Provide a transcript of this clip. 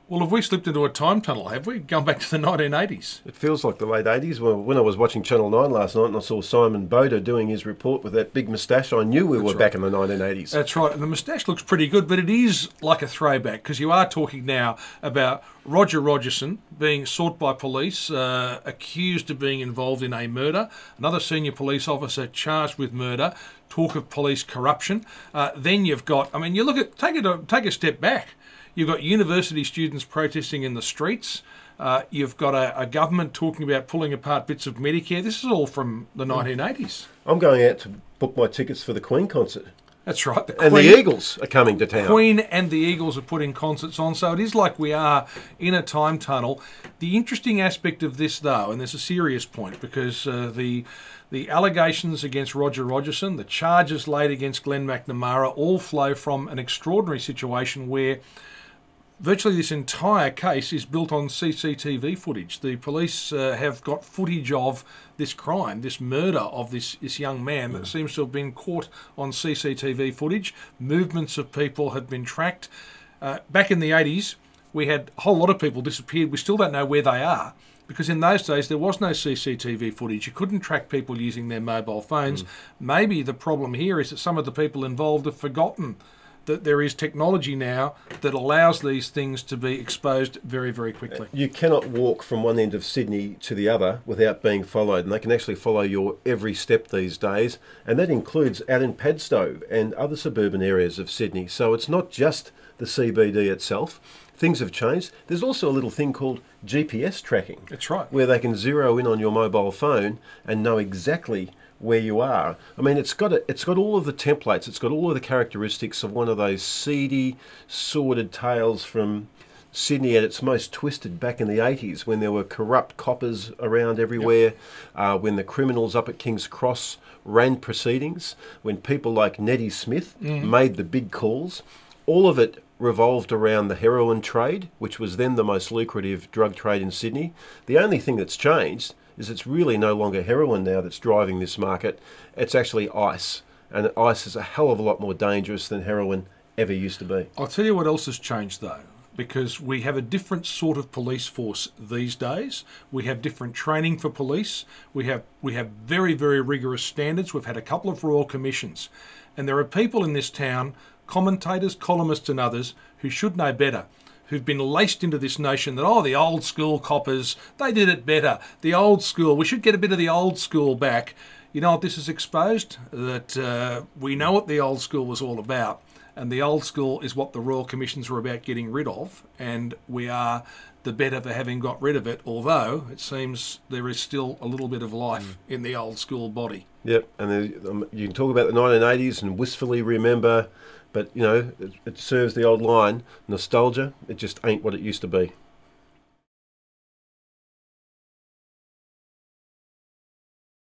Well, have we slipped into a time tunnel, have we? Gone back to the 1980s. It feels like the late 80s. Well, when I was watching Channel 9 last night and I saw Simon Boda doing his report with that big moustache, I knew we were back in the 1980s. That's right. And the moustache looks pretty good, but it is like a throwback because you are talking now about Roger Rogerson being sought by police, accused of being involved in a murder, another senior police officer charged with murder, talk of police corruption. Then you've got, I mean, you look at, take a step back. You've got university students protesting in the streets. You've got a government talking about pulling apart bits of Medicare. This is all from the 1980s. I'm going out to book my tickets for the Queen concert. That's right. And the Eagles are coming to town. Queen and the Eagles are putting concerts on, so it is like we are in a time tunnel. The interesting aspect of this, though, and there's a serious point, because the allegations against Roger Rogerson, the charges laid against Glenn McNamara, all flow from an extraordinary situation where virtually this entire case is built on CCTV footage. The police have got footage of this crime, this murder of this young man that seems to have been caught on CCTV footage. Movements of people have been tracked. Back in the 80s, we had a whole lot of people disappeared. We still don't know where they are because in those days there was no CCTV footage. You couldn't track people using their mobile phones. Maybe the problem here is that some of the people involved have forgotten that there is technology now that allows these things to be exposed very, very quickly. You cannot walk from one end of Sydney to the other without being followed, and they can actually follow your every step these days, and that includes out in Padstow and other suburban areas of Sydney. So it's not just the CBD itself. Things have changed. There's also a little thing called GPS tracking. That's right. Where they can zero in on your mobile phone and know exactly where you are. I mean, it's got all of the templates. It's got all of the characteristics of one of those seedy, sordid tales from Sydney at its most twisted back in the 80s when there were corrupt coppers around everywhere, when the criminals up at King's Cross ran proceedings, when people like Nettie Smith made the big calls. All of it revolved around the heroin trade, which was then the most lucrative drug trade in Sydney. The only thing that's changed is it's really no longer heroin now that's driving this market. It's actually ice. And ice is a hell of a lot more dangerous than heroin ever used to be. I'll tell you what else has changed, though, because we have a different sort of police force these days. We have different training for police. We have very, very rigorous standards. We've had a couple of royal commissions. And there are people in this town, commentators, columnists and others, who should know better, who've been laced into this notion that, oh, the old school coppers, they did it better. The old school, we should get a bit of the old school back. You know what this has exposed? That we know what the old school was all about. And the old school is what the Royal Commissions were about getting rid of. And we are the better for having got rid of it, although it seems there is still a little bit of life in the old school body. Yep, and you can talk about the 1980s and wistfully remember, but, you know, it serves the old line, nostalgia, it just ain't what it used to be.